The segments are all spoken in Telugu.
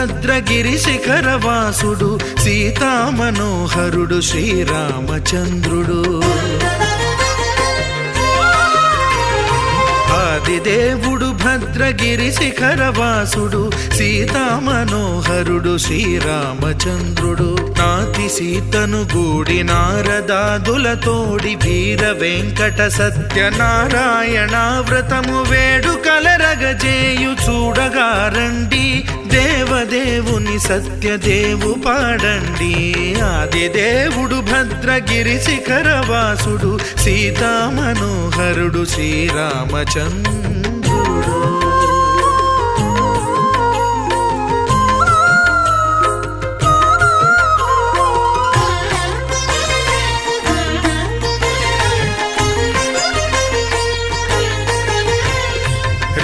భద్రగిరి శిఖరవాసుడు సీతామనోహరుడు శ్రీరామచంద్రుడు. ఆదిదేవుడు భద్రగిరి శిఖరవాసుడు సీతామనోహరుడు శ్రీరామచంద్రుడు. నాతి సీతను గూడి నారదాదులతోడి వీర వెంకట సత్యనారాయణ వ్రతము వేడుకలరగజేయు చూడగా రండి, దేవదేవుని సత్యదేవు పాడండి. ఆదిదేవుడు భద్రగిరి శిఖరవాసుడు సీతామనోహరుడు శ్రీరామచంద్రుడు.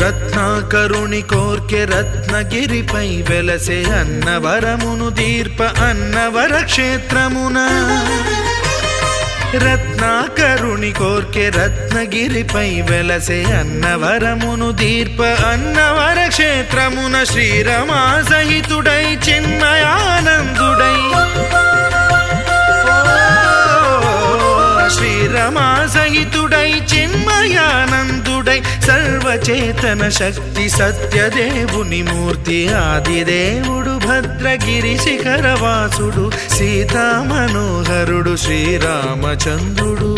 రత్నాకరుని కోర్కె రత్నగిరిపై వెలసే అన్నవరమును దీర్ప అన్నవర క్షేత్రమున. రత్నాకరుని కోర్కె రత్నగిరిపై వెలసే అన్నవరమును దీర్ప అన్నవర క్షేత్రమున. శ్రీరమా సహితుడై చిన్మయానందుడై శ్రీరమా సహితుడై చిన్మయానందుడై సర్వచేతన శక్తి సత్యదేవుని మూర్తి. ఆదిదేవుడు భద్రగిరి శిఖరవాసుడు సీతామనోహరుడు శ్రీరామచంద్రుడు.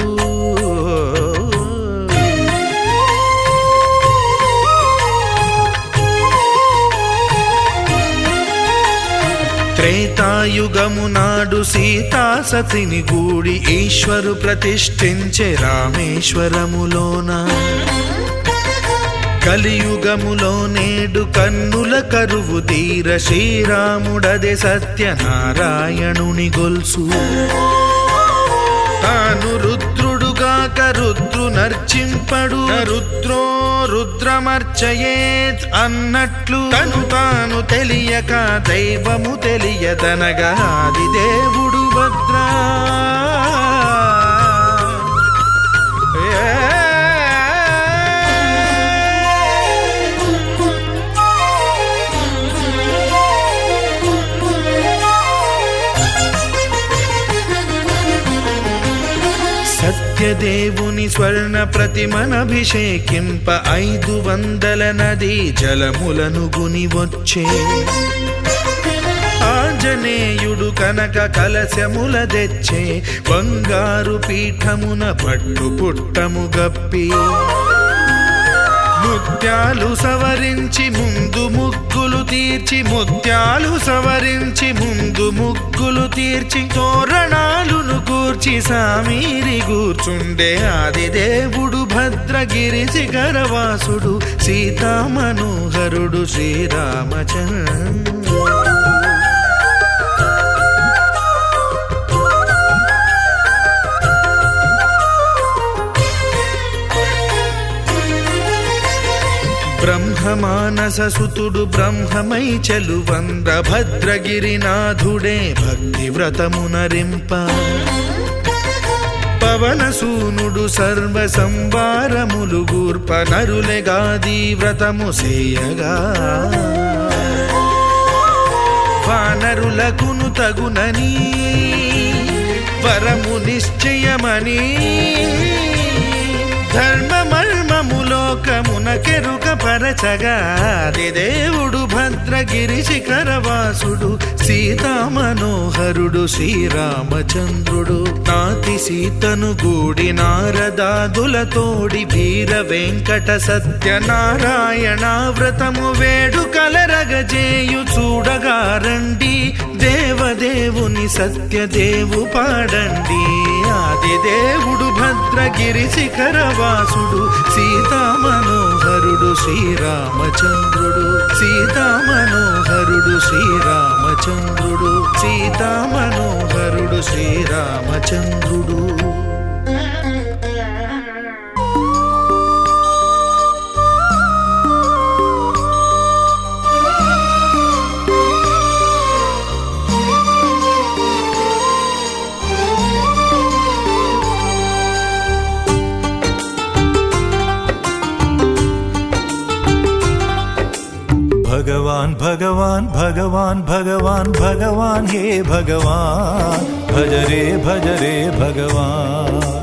త్రేతాయుగము నాడు సీతా సతిని గూడి ఈశ్వరు ప్రతిష్ఠించే రామేశ్వరములోన. కలియుగములో నేడు కన్నుల కరువు తీర శ్రీరాముడదే సత్యనారాయణుని గొల్సు. తాను రుద్రుడుగాక రుద్రు నర్చింపడు, రుద్రో రుద్రమర్చయేత్ అన్నట్లు తను తాను తెలియక దైవము తెలియదనగా ఆదిదేవుడు భద్రా. సత్యదేవుని స్వర్ణ ప్రతిమనభిషేకింప 500 నదీ జలములను గుని వచ్చే. ఆంజనేయుడు కనక కలశముల తెచ్చే, బంగారు పీఠమున పట్టు పుట్టము గప్పి. ముత్యాలు సవరించి ముందు ముగ్గులు తీర్చి, ముత్యాలు సవరించి ముందు ముగ్గులు తీర్చి, తోరణాలును కూర్చి సామీరి కూర్చుండే. ఆదిదేవుడు భద్రగిరి శిఖరవాసుడు సీతామనోహరుడు శ్రీరామచంద్రుడు. బ్రహ్మమానస సుతుడు బ్రహ్మమై చెలువంద భద్రగిరినాథుడే భక్తి వ్రతమునరింప. పవనసూనుడు సర్వ సంవారములు గూర్ప, నరులెగాది వ్రతము సేయగా. వానరులకును తగునని వరము నిశ్చయమని, ధర్మమర్మములోకమునకెరుక పరచగా ఆదిదేవుడు భద్రగిరి శిఖరవాసుడు సీతామనోహరుడు శ్రీరామచంద్రుడు. నాతి సీతను గూడి నారదాదులతోడి వీర వెంకట సత్యనారాయణ వ్రతము వేడుకలరగజేయు చూడగా రండి, దేవదేవుని సత్యదేవు పాడండి. ఆదిదేవుడు భద్రగిరి శిఖరవాసుడు సీతామనోహరుడు శ్రీరామచంద్రుడు. సీతామనోహరుడు శ్రీరామచంద్రుడు. సీతామనోహరుడు శ్రీరామచంద్రుడు. भगवान भगवान भगवान भगवान भगवान हे भगवान भज रे भगवान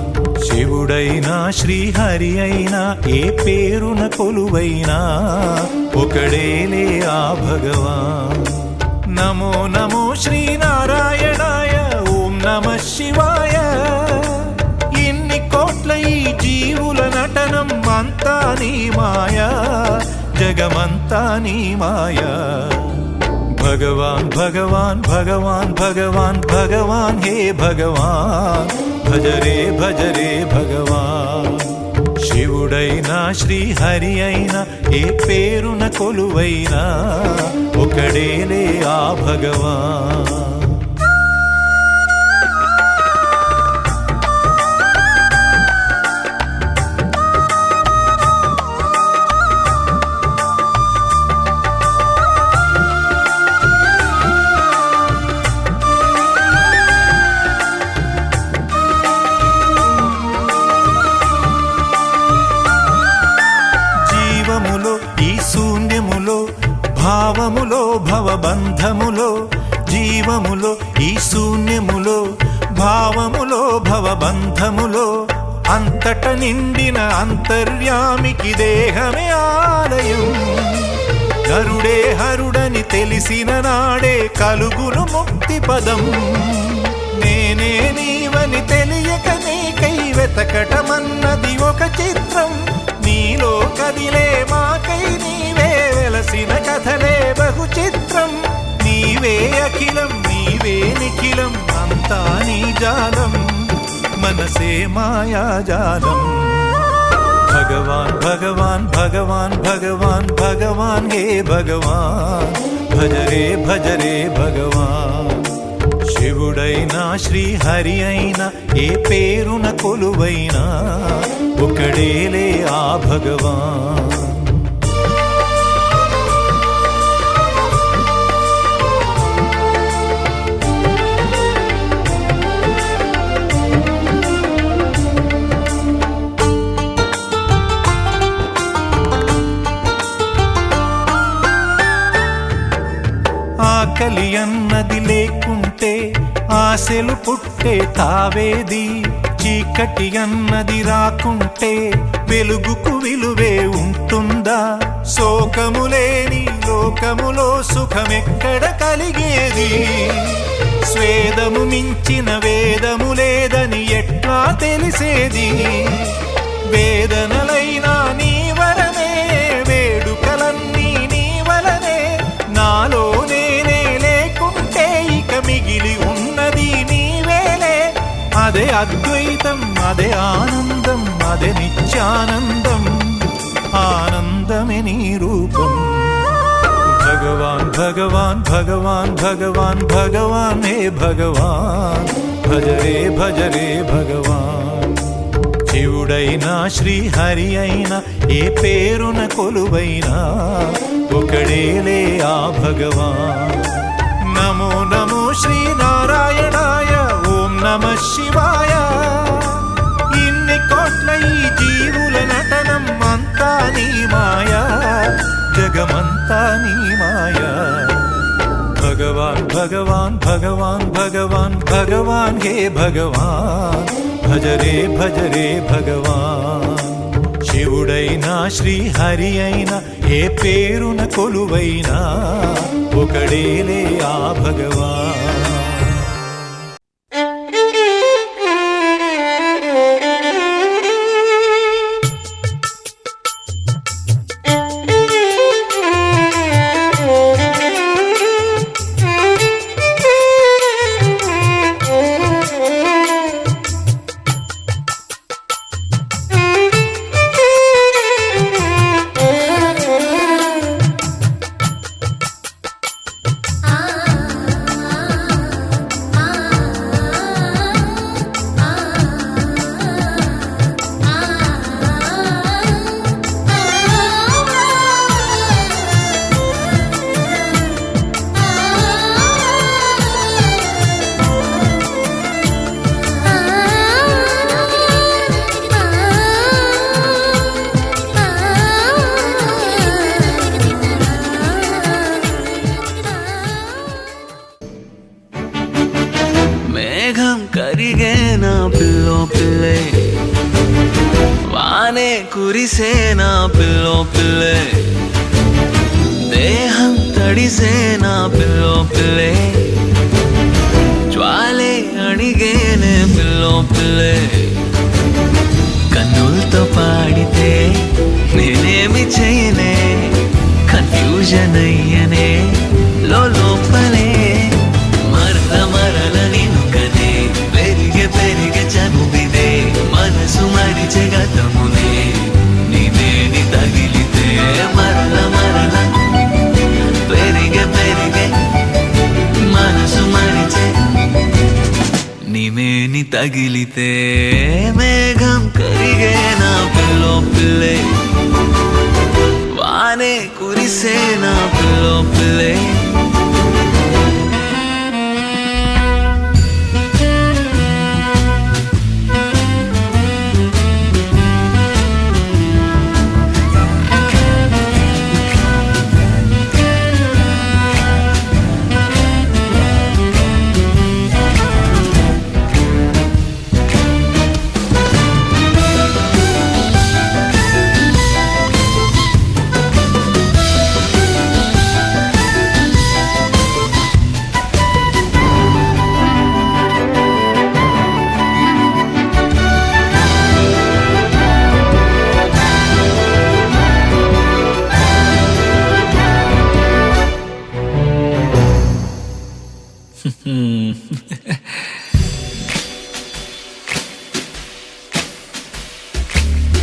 శివుడైనా శ్రీహరి అయినా ఏ పేరున కొలువైనా ఒకడేలే ఆ భగవాన్ నమో నమో శ్రీనారాయణాయ ఓం నమః శివాయ ఇన్ని కోట్ల ఈ జీవుల నటనం అంతా నీ మాయా జగమంతా నీ మాయా భగవాన్ భగవాన్ భగవాన్ భగవాన్ భగవాన్ హే భగవాన్ భజ రే భగవాన్ శివుడైనా శ్రీహరి అయినా ఏ పేరున కొలువైనా ఒకడేలే ఆ భగవాన్ ఈ శూన్యములో భావములో భవబంధములో జీవములో ఈ శూన్యములో భావములో భవబంధములో అంతట నిండిన అంతర్యామికి దేహమే ఆలయం గరుడే హరుడని తెలిసిన నాడే కలుగును ముక్తి పదం నేనే నీవని తెలియక నీకై వెతకటమన్నది ఒక చిత్రం నీలో కదిలే మాకై నీవే వెలసిన కథలే బహు చిత్రం నీవే అఖిలం నీవే నిఖిలం అంతా నీ జాలం మనసే మాయాజాలం భగవాన్ భగవాన్ భగవాన్ భగవాన్ భగవాన్ హే భగవాన్ భజ రే భగవాన్ శివుడైనా శ్రీహరి అయినా ఏ పేరున కొలువైనా ఒకడేలే ఆ భగవాన్ ఆకలి అన్నది లేకుంటే ఆశలు పుట్టే తావేది చీకటి అన్నది రాకుంటే వెలుగుకు విలువే ఉంటుందా శోకము లేని లోకములో సుఖమెక్కడ కలిగేది స్వేదము మించిన వేదము లేదని ఎట్లా తెలిసేది వేదనలైనా నీ వరమే వేడుకలన్నీ నీ వలనే నాలో నేనే లేకుంటే ఇక మిగిలి ఉన్నది నీవేలే అదే అద్వైతం అదే ఆనందం అదే నిత్యానందం ఆనందమే నీ రూపం భగవాన్ భగవాన్ భగవాన్ భగవాన్ భగవాన్ హే భగవాన్ భజ రే భగవాన్ శివుడైనా శ్రీహరి అయినా ఏ పేరున కొలువైనా ఒకడేలే ఆ భగవాన్ నమో నమో శ్రీనారాయణాయ ఓం నమః శివాయ ఇన్ని కోట్ల ఈ జీవుల నటనం అంతా నీ మాయా జగమంతా నీ మాయా భగవాన్ భగవాన్ భగవాన్ భగవాన్ భగవాన్ హే భగవాన్ భజ రే భగవాన్ శివుడైనా శ్రీహరి అయినా ఏ పేరున కొలువైనా ఒకడేలే ఆ భగవాన్ ఆ కురిసేనా పిల్లో పిల్లే దేహం తడిసేనా పిల్లో పిల్లే జ్వాలే అడిగేనే పిల్లో పిల్లే కన్నులతో పాడితే నేనేమి చేయనే కన్ఫ్యూజన్ అయ్యనే లోపలే మరల మరల నిన్ను కనే పెరిగే పెరిగే చనువిదే మనసు మరిచే గతమునే నీవేని తగిలితే మరల మరల పెరిగే పెరిగే మనసు మరిచే నీవేని తగిలితే మేఘం కరిగే నా పిల్లో పిల్లే వానే కురిసే నా పిల్లో పిల్లే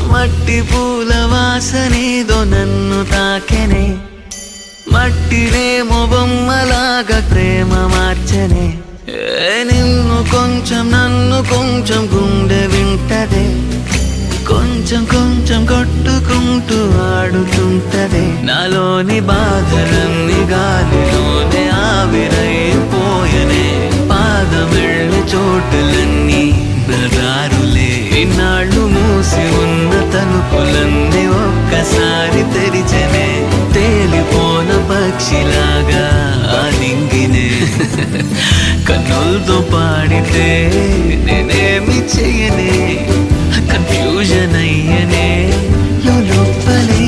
మట్టి పూల వాసనేదో నన్ను తాకెనే మట్టినేమో బొమ్మలాగా ప్రేమ మార్చనే నిన్ను కొంచెం నన్ను కొంచెం గుండె వింటదే కొంచెం కొంచెం కొట్టుకుంటూ ఆడుతుంటదే నాలోని బాధలన్నీ గాలిలోనే ఆవిరైపోయనే పాదమెళ్ళి చోటులన్నీ బదారులే ఇన్నాళ్ళు మూసి ఉన్న తలుపులన్నీ ఒక్కసారి తెరిచనే తేలిపోన పక్షిలాగా ఆలింగినే కన్నులతో పాడితే నేనేమి చెయ్యనే కన్ఫ్యూజన్ అయ్యనే లోపలే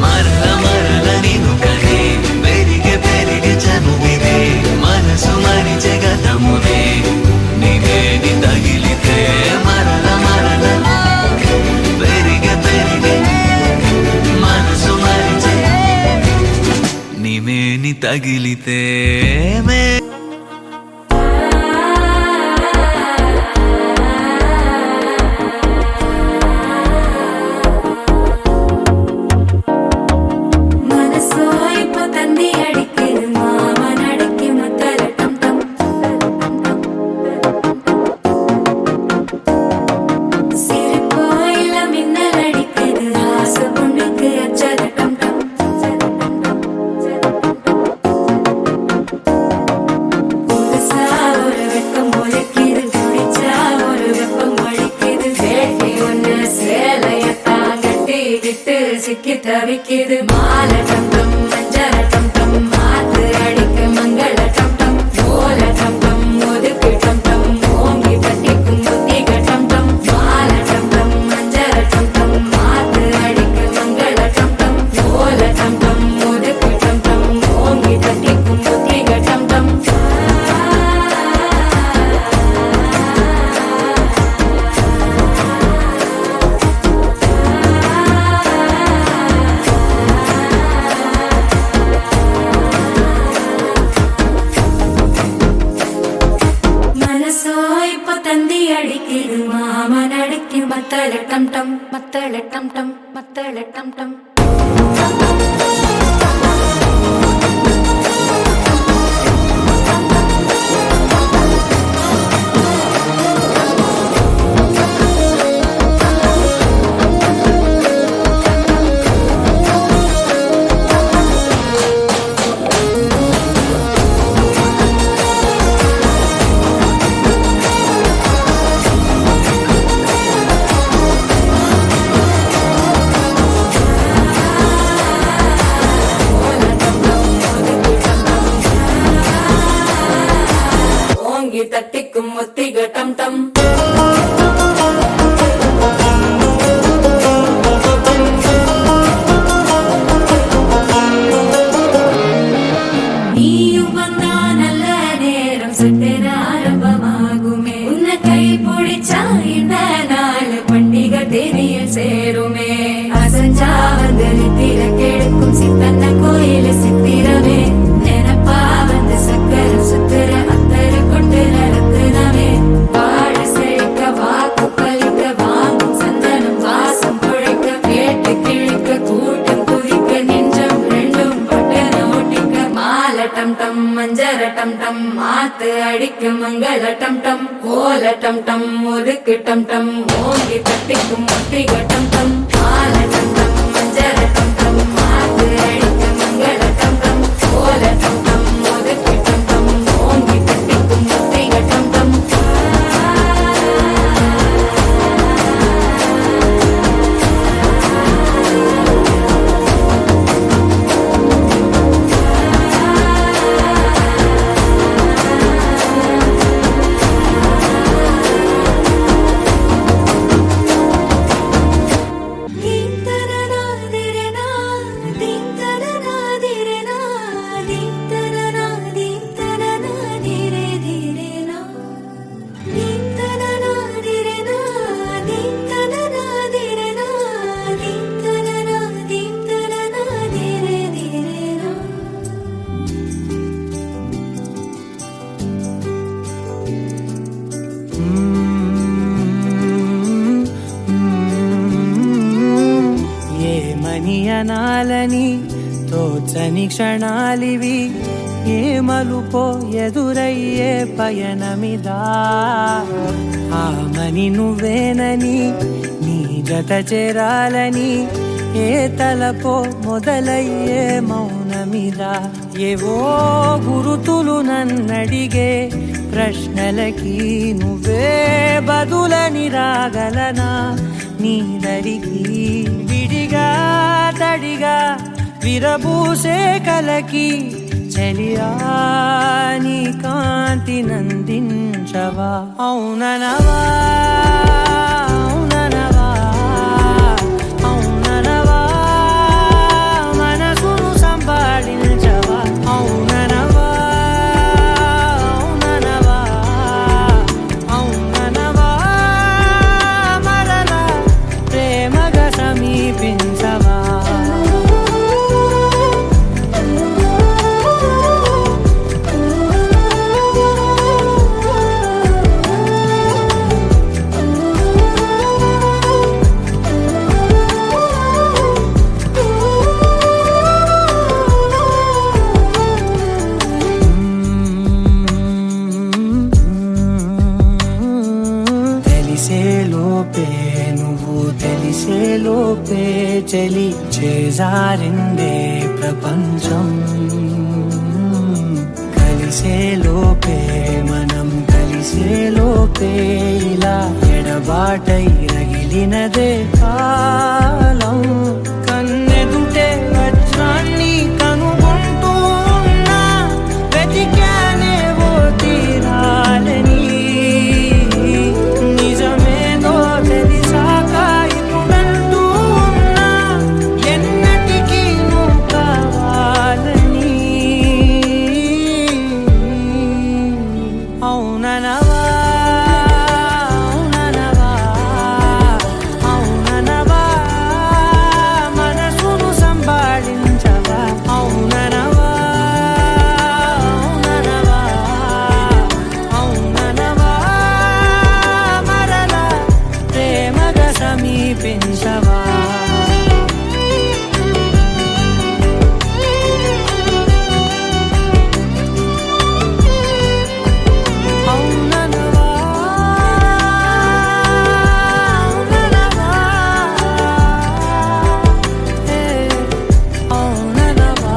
మరల మరల నిన్ను కనే పెరిగే పెరిగే చనువిదే మనసు మరిచే గతమునే నీవేని తగిలితే మరల మరల పెరిగే పెరిగే మనసు మరిచే నీవేని తగిలితే சிக்கி தவிக்குது மால டம் டம் மஞ்சள டம் டம் மாத்து அடிக்கு மங்கள டம் டம் ஓல டம் டம் ஒதுக்கு டம் டம் ஓங்கி தட்டிக்கும் புத்திக டம் டம் மால டம் டம் மஞ்சள டம் டம் மாத்து அடிக்கு மங்கள டம் டம் ஓல டம் டம் ஒதுக்கு டம் டம் ஓங்கி தட்டிக்கும் புத்திக டம் டம் மத்தள டம் டம் மத்தள டம் டம் மத்தள டம் டம் சித்தன்ன கோயில் சித்திரமே நினப்பா வந்து சக்கர சுத்துற அத்தர கொண்டு நடத்துனவே வாழ செழிக்க வாக்கு பலிக்க வாங்கும் சந்தனம் வாசம் குழைக்க கேட்டு கிழிக்க கூட்டம் குதிக்க நெஞ்சம் ரெண்டும் பட்டன ஒட்டிக்க மால டம் டம் மஞ்சர டம் டம் மாத்து அடிக்க மங்கள டம் டம் ஓல டம் டம் ஒதுக்கு டம் டம் ஓங்கி தட்டிக்கும் முட்டிக டம் டம் மால டம் டம் மஞ்சர டம் டம் மாத்து அடிக்க மங்கள டம் டம் ஓல டம் டம் ஒதுக்கு டம் டம் ஓங்கி தட்டிக்கும் முட்டிக டம் டம் ఏమనియనాలని తోచని క్షణాలివి ఏ మలుపో ఎదురయ్యే పయనమిదా ఆమని నువ్వేనని నీ జత చేరాలని ఏ తలపో మొదలయ్యే మౌనమిదా ఏవో గురుతులు నన్నడిగే ప్రశ్నలకి నువ్వే బదులని రాగలనా నీ దరికి విడిగా తడిగా విరబూసే కలకి చెలియా నీ కాంతి నందించవా అవుననవా అవుననవా అవుననవా మనసును సంపాదించవా అవుననవా అవుననవా అవుననవా మరలా ప్రేమగా సమీపించవా తెలిసేలోపే నువ్వు తెలిసేలోపే చెలి చేజారిందే ప్రపంచం కలిసేలోపే మనం కలిసేలోపే ఇలా ఎడబాటై రగిలినదే కాలం కన్నెదుటే వజ్రాన్ని కనుగొంటూ ఉన్నా వెతికానే ఓ తీరాలని నిజమేదో తెలిసాక ఇప్పుడంటూ ఉన్నా ఎన్నటికీ నువ్వు కావాలని అవుననవా అవుననవా అవుననవా మనసును సంపాదించవా అవుననవా అవుననవా అవుననవా మరలా ప్రేమగా సమీపించవా అవుననవా అవుననవా హే అవుననవా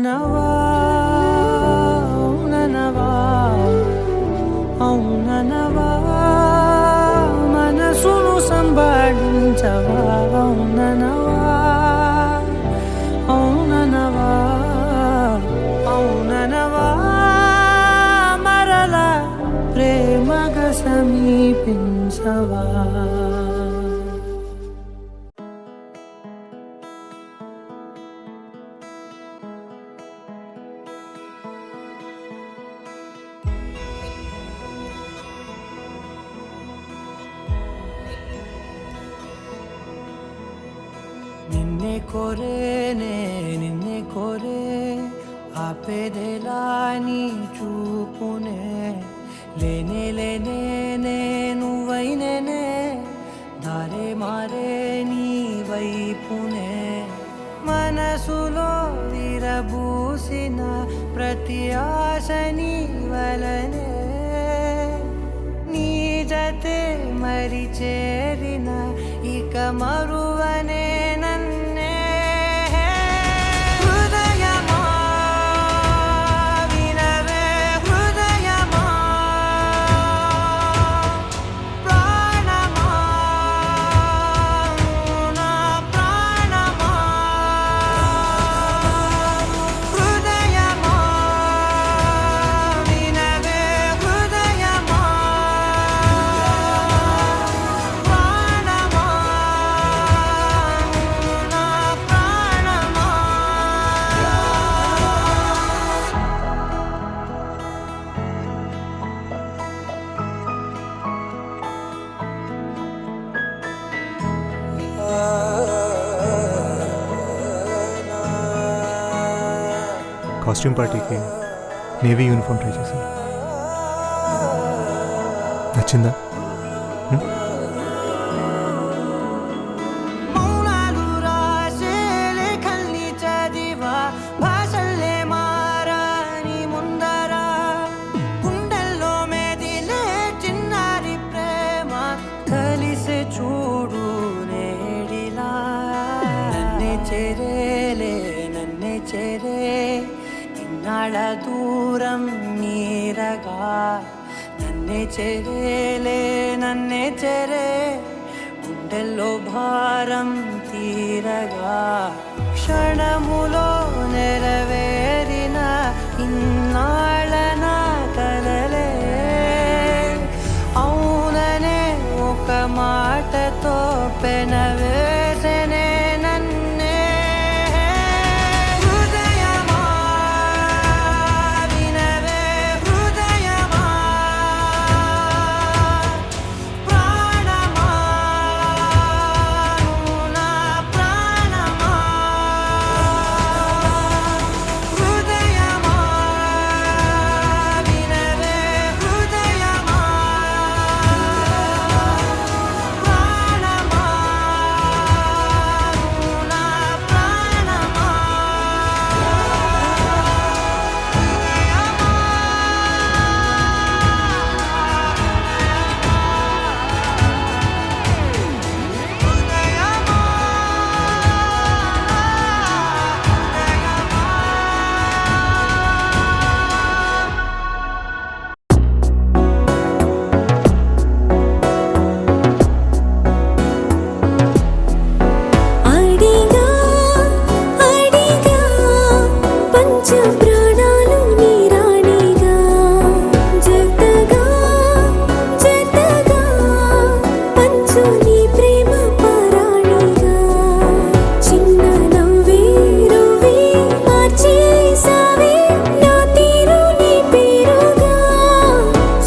అవుననవా అవుననవా అవుననవా మనసును సంబాళించవా అవుననవా అవుననవా అవుననవా మరలా ప్రేమగా సమీపించవా నిన్నే కోరేనే నిన్నే కోరే ఆపేదెలా నీ చూపునే లేనే లేనే నువ్వైనేనే దారే మారే నీ వైపునే మనసులో విరబూసిన ప్రతి ఆశ నీ వలనే నీ జతే మరి చేరిన ఇక మరువనే నన్నే హృదయమా వినవే హృదయమా ప్రాణమా నా ప్రాణమా హృదయమా వినవే హృదయమా ప్రాణమా నా ప్రాణమా కాస్ట్యూమ్ పార్టీకి నేవీ యూనిఫామ్ ట్రై చేశాను. నచ్చిందా? మౌనాలు రాసే లేఖల్ని చదివా భాషల్లే మారాని ముందరా గుండెల్లో మెదిలే చిన్నారి ప్రేమ కలిసే చూడు నేడిలా నన్నే చేరేలే నన్నే చేరే ఇన్నాళ్ళ దూరం నీరగా నన్నే చేరేలే నన్నే చేరే గుండెల్లో భారం తీరగా క్షణములో నెరవేరిన ఇన్నాళ్ళ నా కలలే అవుననే ఒక మాటతో పెనవేసనే నన్నే హృదయమా వినవే హృదయమా ప్రాణమా నా ప్రాణమా హృదయమా వినవే హృదయమా ప్రాణమా నా ప్రాణమా అడిగా అడిగా పంచ ప్రాణాలు నీరాణిగా జతగా జతగా పంచు నీ ప్రేమ పరాణిగా చిన్న నవ్వే రువే మార్చేసావే నా తీరు నీ పేరుగా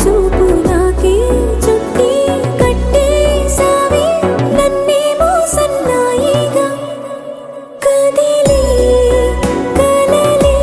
చూపు నాకే చుట్టి కట్టేసావే నన్నేమో సన్నాయిగా కదిలే కలలే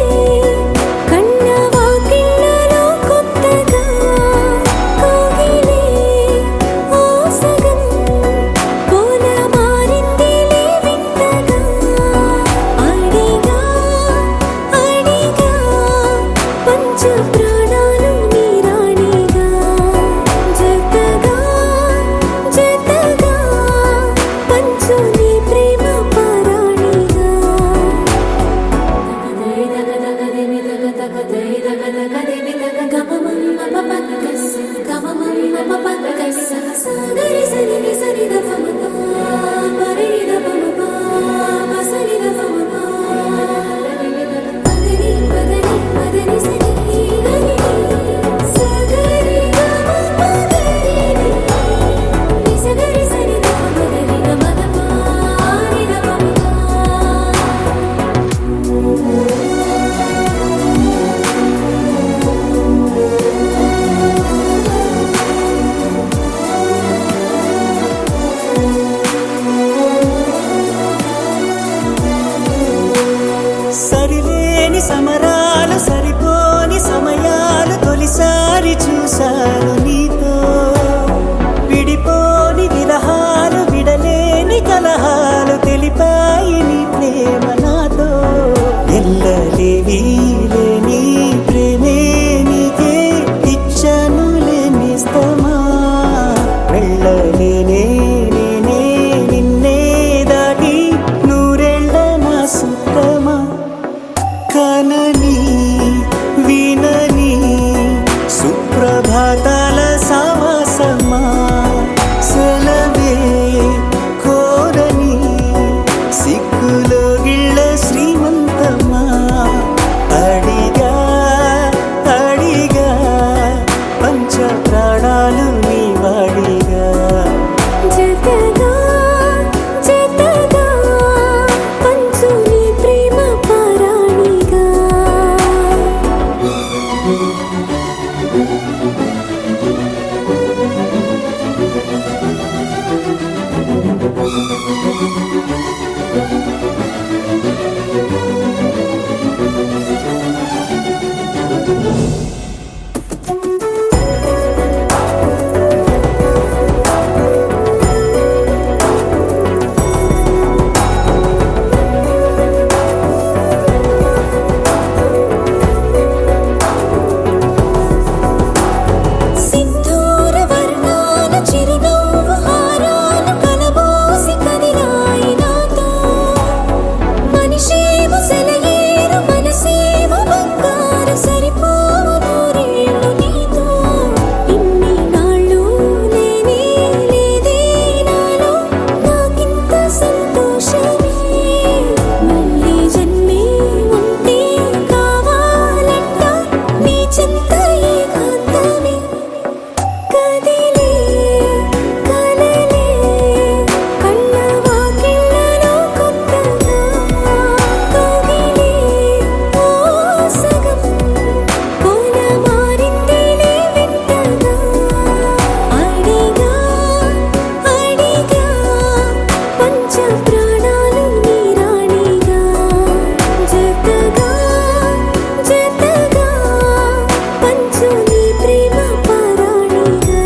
సరిలేని సమరాలు సరిపోని సమయాలు తొలిసారి చూశాను నీతో విడిపోని విరహాలు విడలేని కలహాలు తెలిపాయి నీ ప్రేమ నాతో ఎల్లలేవి లేని ప్రేమే నీకే ఇచ్చను లేనిస్తమా వెళ్ళలేనే నేనే నిన్నే దాటి నూరెళ్ళ నా సుత్తమా కనని వినని సుప్రభాతాల సావాసమా సెలవే కోరని సిక్కులో గిళ్ళ శ్రీమంతమా అడిగా అడిగా పంచ ప్రాణాలు నీ వాడిగా జతగా జతగా పంచు నీ ప్రేమ పారాణిగా సింధూర వర్ణాల చిరునవ్వు హారాలు కలబోసి కదిలాయి నాతో మనిషేమో సెలయేరు మనసేమో బంగారు సరిపోవు నూరేళ్ళు నీతో ఇన్ని నాళ్ళు నేనే లేదే నాలో నాకింత సంతోషమే మళ్ళీ జన్మే ఉంటే కావాలంట నీ చెంత ఏకాంతమే కదిలే కలలే కళ్ళ వాకిళ్ళలో కొత్తగా కదిలే ఓ సగం కోన మారిందిలే వింతగా అడిగా అడిగా పంచ ప్రాణాలు నీ రాణిగా జతగా జతగా పంచు నీ ప్రేమ పారాణిగా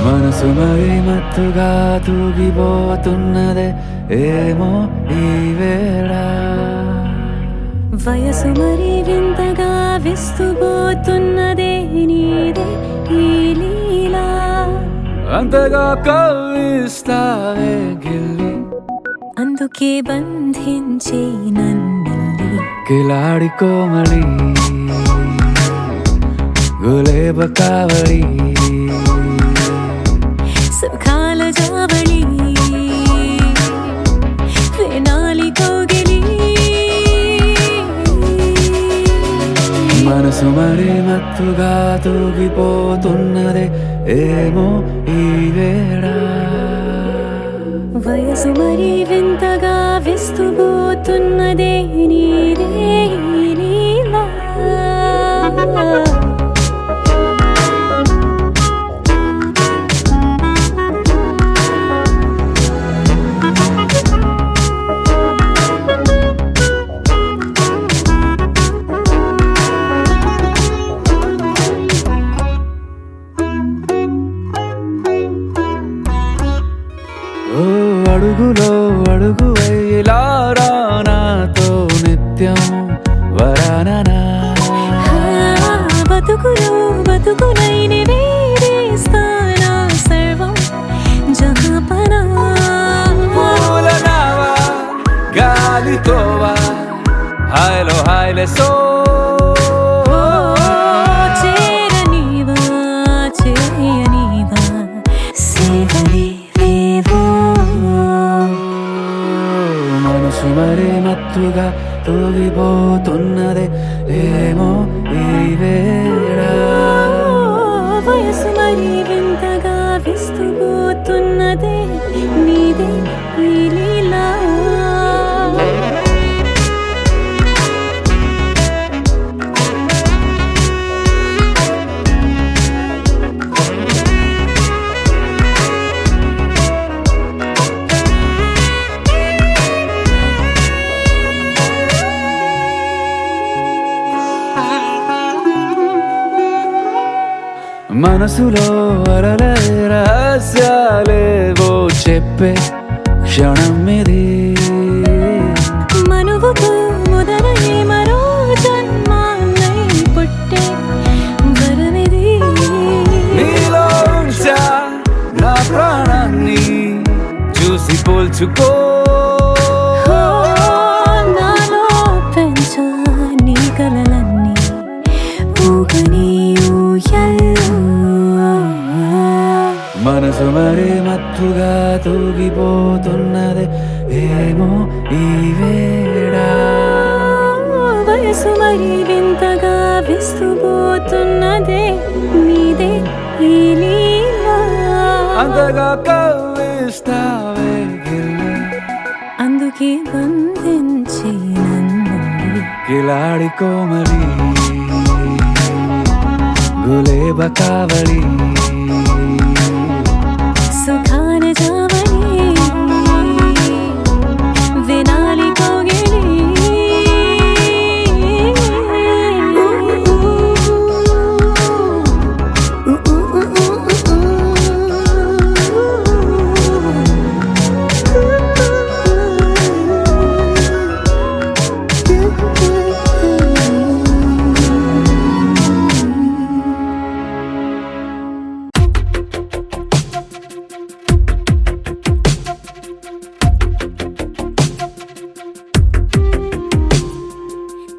మనసు మరి మత్తుగా తూగిపోతున్నదే ఏమో ఈ వేళ వయసు మరి వింతగా విస్తుపోతున్నదే నీదే ఈ లీలా అంతగా కవ్విస్తావే గిల్లి అందుకే బంధించే నన్నిల్లి కిలాడి కోమలి గులేబ కావడి సుఖాల జావళి వేనాలి కోగిలి మనసు మరి మత్తుగా తూగిపోతున్నదే ఏమో ఈ వేళ వయసు మరి వింతగా విస్తుపోతున్నదే నీదే ఈ లీలా అడుగులో అడుగు వేలారా నాతో నిత్యం వరాననా బతుకులో బతుకులైన వేరేస్తానా సర్వం జహాపనా పూలనావా గాలితోవా హాయ్లో హాయ్లే సో చేరనీవా చేయనీవా సేవలేవేవో మనసు మరే మత్తుగా తూగిపోతున్నదే ఏమో ఈ వేళ వయసు మరి వింతగా విస్తుపోతున్నదే నీదే ఈ లీలా మనసులో అలలే రహస్యాలేవో చెప్పే క్షణం ఇది మనువుకు మొదలై మరో జన్మాన్నై పుట్టే వరమిది నీలో ఉంచా నా ప్రాణాన్ని చూసి పోల్చుకో నాలో పెంచా నీ కలలన్నీ ఊగని ఊయల్లో మనసు మరీ మత్తుగా తూగిపోతున్నదే ఏమో ఈ వేళ వయసు మరి వింతగా విస్తుపోతున్నదే నీదే ఈ లీలా అంతగా కవ్విస్తావే గిల్లి అందుకే బంధించి నన్ను కిలాడి కోమలి గులేబ కావలి సుఖాన జావని వినాలి కోగిలి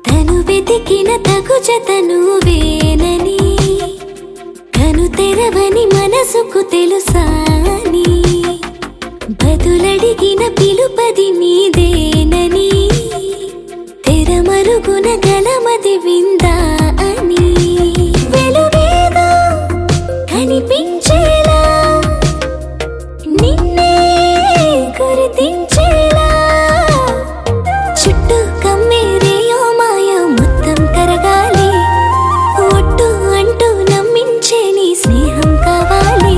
తను వెతికిన తగు జతను వేనని కను తెరవని మనసుకు తెలుసాని బదులడిగిన పిలుపది నీదేనని తెరమరుగున గలమది విందా అని వెలుగేదో కనిపించేలా నిన్నే గుర్తించేలా చుట్టూ కమ్మేరేయో మాయ మొత్తం కరగాలి ఒట్టు అంటూ నమ్మించే నీ స్నేహం కావాలి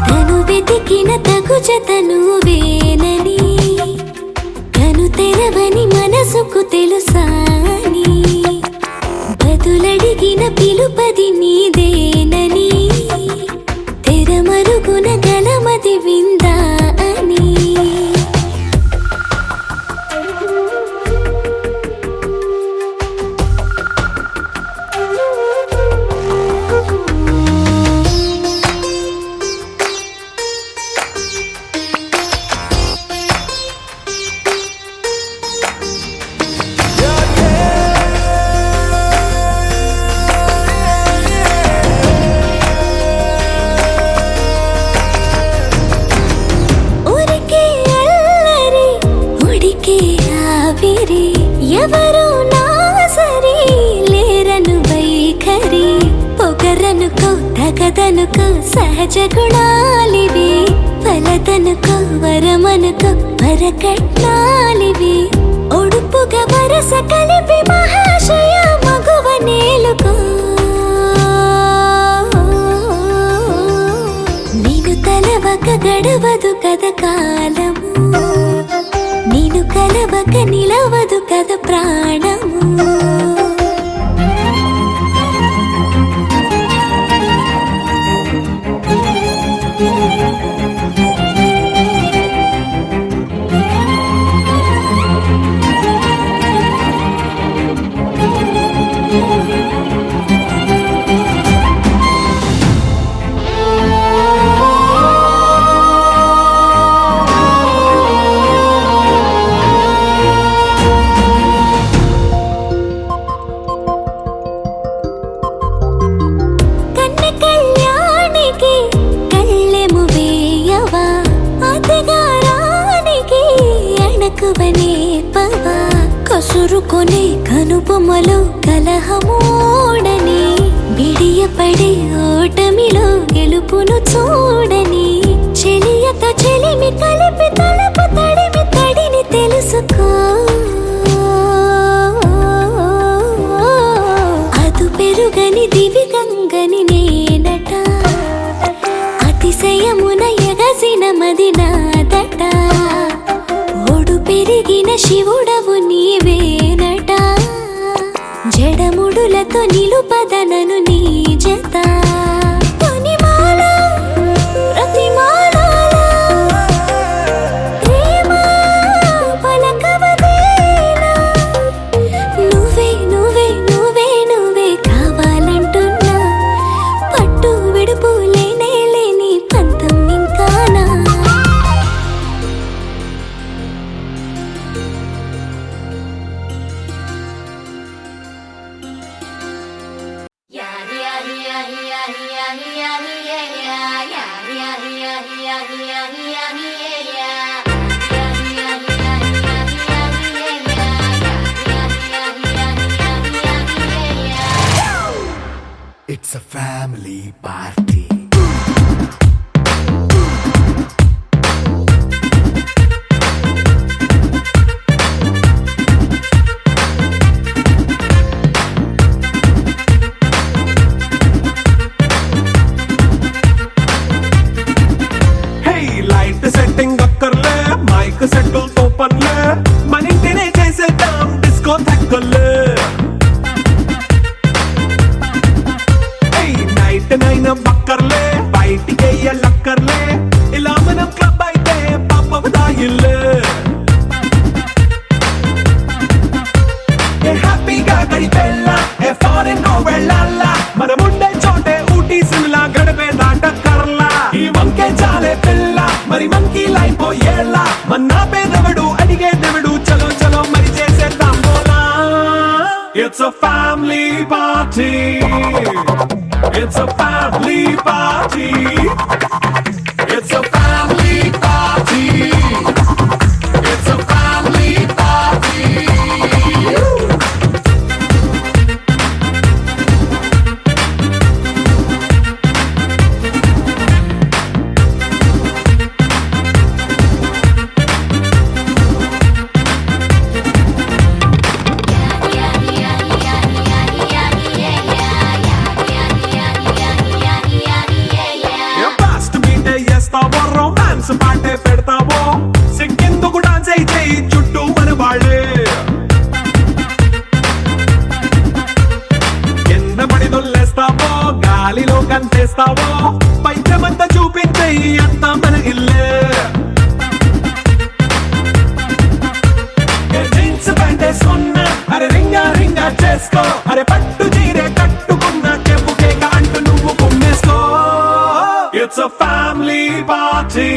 తను వెతికిన తగు జతను వేనని కను తెరవని మనసుకు తెలుసాని బదులడిగిన పిలుపది నీదేనని తెరమరుగున గలమది విందా అని ఊరికే అల్లరి ఉడికే ఆవిరి ఎవరు నా సరి లేరను వైఖరి పొగరనుకో తగదనుకో సహజ గుణాలివి ఫలదనుకో వరమనుకో వరకట్నాలివి ఒడుపుగా వరస కలిపి మహాశయ మగువ నేలుకో నేను తలవక గడవదు కద కాలము నేను కలవక నిలవదు కద ప్రాణము కోరుకొనే కనుబొమ్మలో కలహమోడని బిడియపడే ఓటమిలో గెలుపును చూడని చెలియతో చెలిమి కలిపి తలపు తడిమి తడిని తెలుసుకో అదు పెరుగని దివి గంగని నేనట అతిశయమున ఎగసిన మది నాదట ఓడు పెరిగిన శివుడవు నీవేనట జడముడులతో నిలుపదనను నీ జత తొనిమాల ప్రతిమాల ప్రేమ పలకవదేనా నువ్వే నువ్వే నువ్వే నువ్వే కావాలంటున్నా పట్టు విడుపు లేనే లేని పంతం ఇంకానా It's a family party. Hey, light setting akkarle, mic settle to panle, manintine chesedam disco thakkale. Night nine బక్కర్లే బయటికి లక్కర్లే ఇలా మనం క్లబ్ అయితే పాపదాయిల్లే హ్యాపీగా గడిపెళ్ళ ఫారెన్ వెళ్ళాల మనముండే చోటే ఊటీ సిమ్లా గడిపే దాటక్కర్లా ఈ వంకే చాలే పిల్ల మరి మంకీ లైఫ్ ఏళ్ళ మన్నా పేదవడు అడిగే దేవుడు చలో చలో మరి చేసేద్దాం బోలా it's a family party. It's a family party. It's a family party. It's a family party. Romance పాటే పెడతావో సిగ్గెందుకు డాన్స్ అయితే చుట్టూ మన వాళ్ళే కింద పడి దొల్లేస్తావో గాలిలో కంటేస్తావో పైచమంతా చూపించే అంతా మన ఇల్లే జీన్స్ ప్యాంట్ వేసుకున్నా అరే రింగా రింగా చేసుకో అరే పట్టు చీరే కట్టుకున్నా చెప్పుకే అంటూ నువ్వు కుమ్మేసుకో. It's a family party.